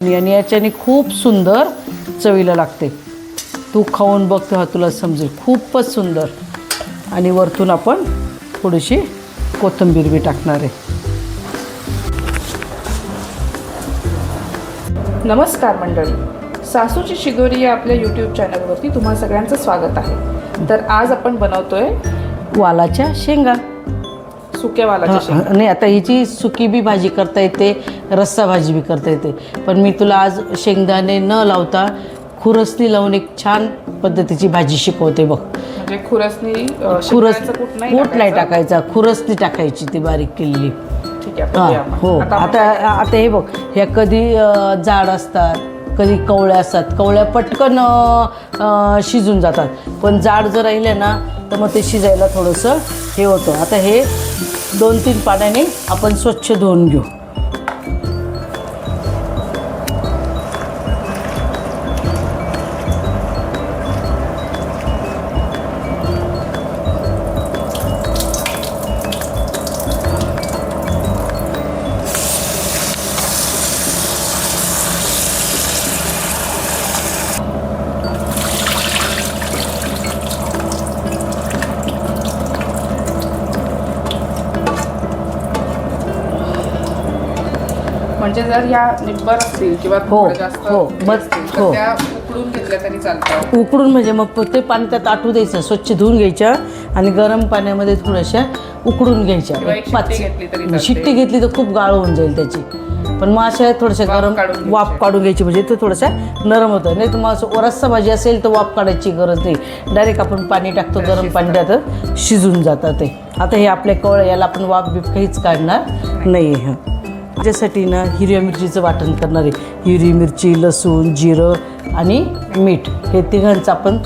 आणि याच्याने खूप सुंदर चवीला लागते. तू खाऊन बघ तेव्हा तुला समजेल, खूपच सुंदर. आणि वरतून आपण थोडीशी कोथिंबीर बी टाकणार आहे. नमस्कार मंडळी, सासूची शिदोरी या आपल्या यूट्यूब चॅनलवरती तुम्हा सगळ्यांचं स्वागत आहे. तर आज आपण बनवतोय वालाच्या शेंगा. सुक्या वालाच्या शेंगा. नाही, आता हिची सुकी बी भाजी करता येते, रस्सा भाजी बी करता येते. पण मी तुला आज शेंगदाणे न लावता खुरसणी लावून एक छान पद्धतीची भाजी शिकवते बघ. म्हणजे खुरसणी खुरस कूट नाही टाकायचा, खुरसणी टाकायची ती बारीक केलेली. ठीक आहे. हां हो. आता हे बघ, ह्या कधी जाड असतात, कधी कवळ्या असतात. कवळ्या पटकन शिजून जातात, पण जाड जर राहिले ना तर मग ते शिजायला थोडंसं हे होतं. आता हे 2-3 पाण्याने आपण स्वच्छ धुवून घेऊ. म्हणजे जर या निब्बर असतील किंवा थोडं जास्त असतील, तर त्या उकडून घेतल्या तरी चालतात. उकडून म्हणजे मग ते पाणी त्यात आटू द्यायचं, स्वच्छ धुवून घ्यायच्या आणि गरम पाण्यामध्ये थोड्याशा उकडून घ्यायच्या. शिट्टी घेतली तर खूप गाळ होऊन जाईल त्याची. पण मग अशा थोड्याशा गरम वाफ काढून घ्यायची, म्हणजे ते थोडंसं नरम होतं. नाही तर मग असं रस्सा भाजी असेल तर वाफ काढायची गरज नाही, डायरेक्ट आपण पाणी टाकतो, गरम पाणी त्यात शिजून जातं ते. आता हे आपल्या कवळ याला आपण वाफ बीफ काहीच काढणार नाही आहे. त्याच्यासाठी ना हिरव्या मिरचीचं वाटण करणार आहे. हिरवी मिरची, लसूण, जिरं आणि मीठ हे तिघांचं आपण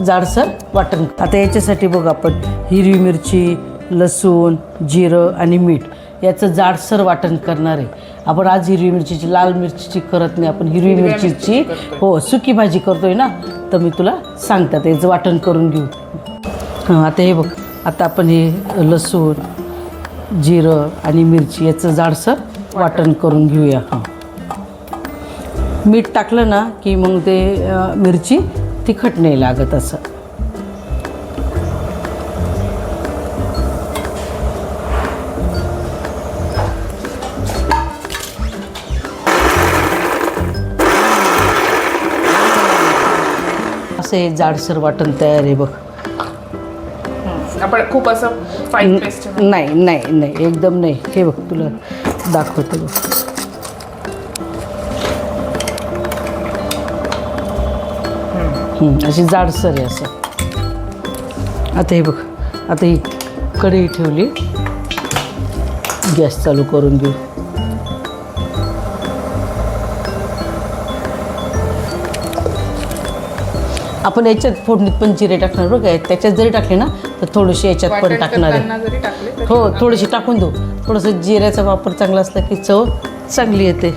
जाडसर वाटण. आता याच्यासाठी बघ, आपण हिरवी मिरची, लसूण, जिरं आणि मीठ याचं जाडसर वाटण करणार आहे. आपण आज हिरवी मिरचीची, लाल मिरचीची करत नाही, आपण हिरवी मिरचीची सुकी भाजी करतोय ना, तर मी तुला सांगतात याचं वाटण करून घेऊ. हां, आता हे बघ, आता आपण हे लसूण, जिरं आणि मिरची याचं जाडसर वाटण करून घेऊया. हां, मीठ टाकलं ना की मग ते मिरची तिखट नाही लागत असं. असं हे जाडसर वाटण तयार आहे बघ. आपण खूप असं फाईन पेस्ट नाही नाही नाही, एकदम नाही. हे बघ, तुला दाखवते बघ. अशी जाडसर आहे असं. आता हे बघ, आता ही कढई ठेवली, गॅस चालू करून घेऊ. आपण याच्यात फोडणीत पण जिरे टाकणार बरं काय. त्याच्यात जरी टाकले ना तर थोडेसे याच्यात पण टाकणार आहे. हो, थोडेसे टाकून देऊ. थोडंसं जिऱ्याचा वापर चांगला असला की चव चांगली येते.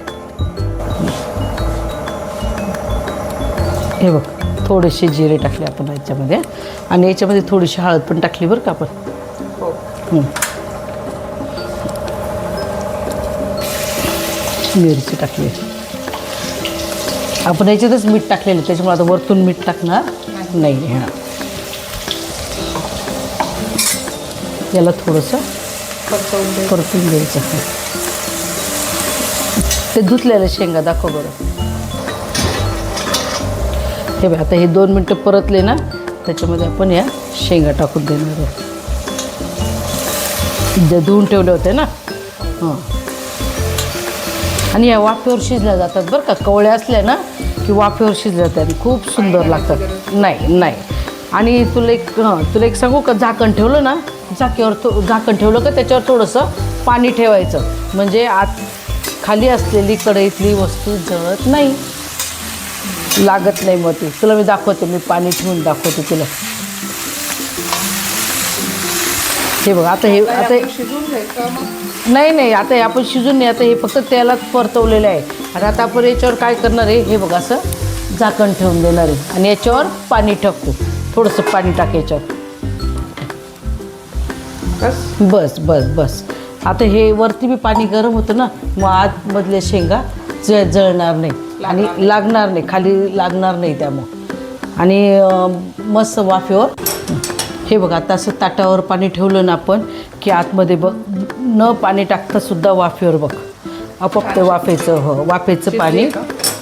हे बघ, थोडेसे जिरे टाकले आपण याच्यामध्ये, आणि याच्यामध्ये थोडीशी हळद पण टाकली बरं का आपण. मिरची टाकली आपण, याच्यातच मीठ टाकलेलं, त्याच्यामुळे आता वरतून मीठ टाकणार नाही. हां, याला थोडंसं परतून द्यायचं. ते धुतलेलं शेंगा दाखव बरं. हे बघ, आता हे 2 मिनटं परतले ना, त्याच्यामध्ये आपण या शेंगा टाकून देणार आहे, जे धुवून ठेवले होते ना. हां, आणि या वाफेवर शिजल्या जातात बरं का. कवळ्या असल्या ना की वाफेवर शिजल्या जातात आणि खूप सुंदर लागतात. नाही नाही, आणि तुला एक सांगू का, झाकण ठेवलं ना, झाकण ठेवलं का त्याच्यावर थोडंसं पाणी ठेवायचं, म्हणजे आत खाली असलेली कढईतली वस्तू जळत नाही, लागत नाही. मग ते तुला मी दाखवते, मी पाणी ठेवून दाखवते तुला. हे बघ, आता शिजून घ्यायचं. नाही, आता हे आपण शिजून नाही, आता हे फक्त तेलात परतवलेलं आहे. आणि आता आपण याच्यावर काय करणार आहे, हे बघ, असं झाकण ठेवून देणार आहे आणि याच्यावर पाणी टाकतो. थोडंसं पाणी टाक याच्यावर. बस बस बस. आता हे वरती बी पाणी गरम होतं ना, मग आतमधल्या शेंगा जळणार नाही आणि लागणार नाही, खाली लागणार नाही त्यामुळं. आणि मस्त वाफेवर हे बघा. आता असं ताटावर पाणी ठेवलं ना आपण की आतमध्ये बघ न पाणी टाकता सुद्धा वाफेवर बघ आपोआप ते वाफेचं वाफेचं पाणी.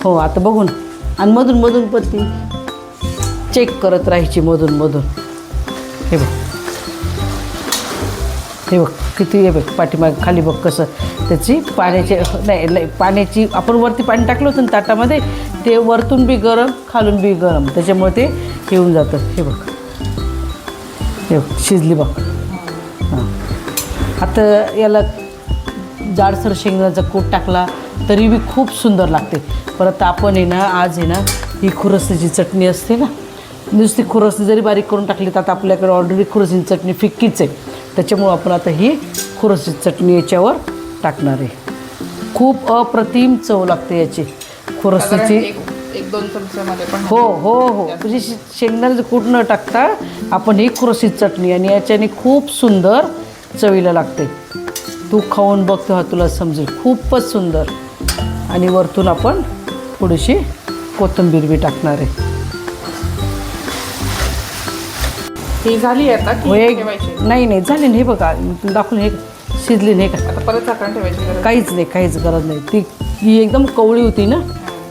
हो आता बघून आणि मधून मधून पण ती चेक करत राहायची मधून मधून. हे बघ हे बघ किती, हे बघ पाठीमाग खाली बघ कसं त्याची पाण्याचे नाही पाण्याची आपण वरती पाणी टाकलं होतं ना ताटामध्ये, ते वरतून बी गरम खालून बी गरम, त्याच्यामुळे ते येऊन जातं. हे बघ हे बघ शिजली बघ. हां आता याला जाडसर शेंगदाण्याचा कूट टाकला तरी बी खूप सुंदर लागते. परत आपण आहे ना आज आहे ना ही खुरसणीची चटणी असते ना, नुसती खुरसणी जरी बारीक करून टाकली तर आता आपल्याकडे ऑलरेडी खुरसणीची चटणी फिक्कीच आहे, त्याच्यामुळं आपण आता ही खुरसणीची चटणी याच्यावर टाकणार आहे. खूप अप्रतिम चव लागते याची खुरसणीची. 1-2 चमच्यामध्ये पण. हो हो हो म्हणजे शेंगदाण्याचं कूट न टाकता आपण ही खुरसणीची चटणी आणि याच्याने खूप सुंदर चवीला लागते. तू खाऊन बघ तेव्हा तुला समजेल, खूपच सुंदर. आणि वरतून आपण थोडीशी कोथिंबीर बी टाकणार आहे. ही झाली आता की ठेवायची? नाही नाही झाली नाही. हे बघा दाखवून हे शिजली नाही का? आता परत झाकण ठेवायची गरज? काहीच नाही, काहीच गरज नाही. ही एकदम कवळी होती ना,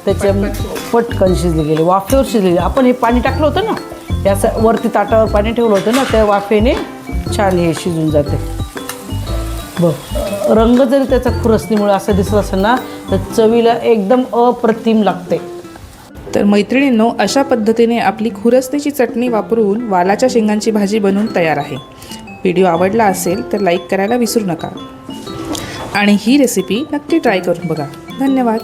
त्याच्या पटकन शिजली गेली, वाफेवर शिजली. आपण हे पाणी टाकलं होतं ना, याचं वरती ताटावर पाणी ठेवलं होतं ना, त्या वाफेने छान हे शिजून जाते. बघ रंग जरी त्याचा खुरसणीमुळे असं दिसत असेल ना तर चवीला एकदम अप्रतिम लागते. तर मैत्रिणींनो, अशा पद्धतीने आपली खुरसणीची चटणी वापरून वालाच्या शेंगांची भाजी बनवून तयार आहे. व्हिडिओ आवडला असेल तर लाईक करायला विसरू नका आणि ही रेसिपी नक्की ट्राय करून बघा. धन्यवाद.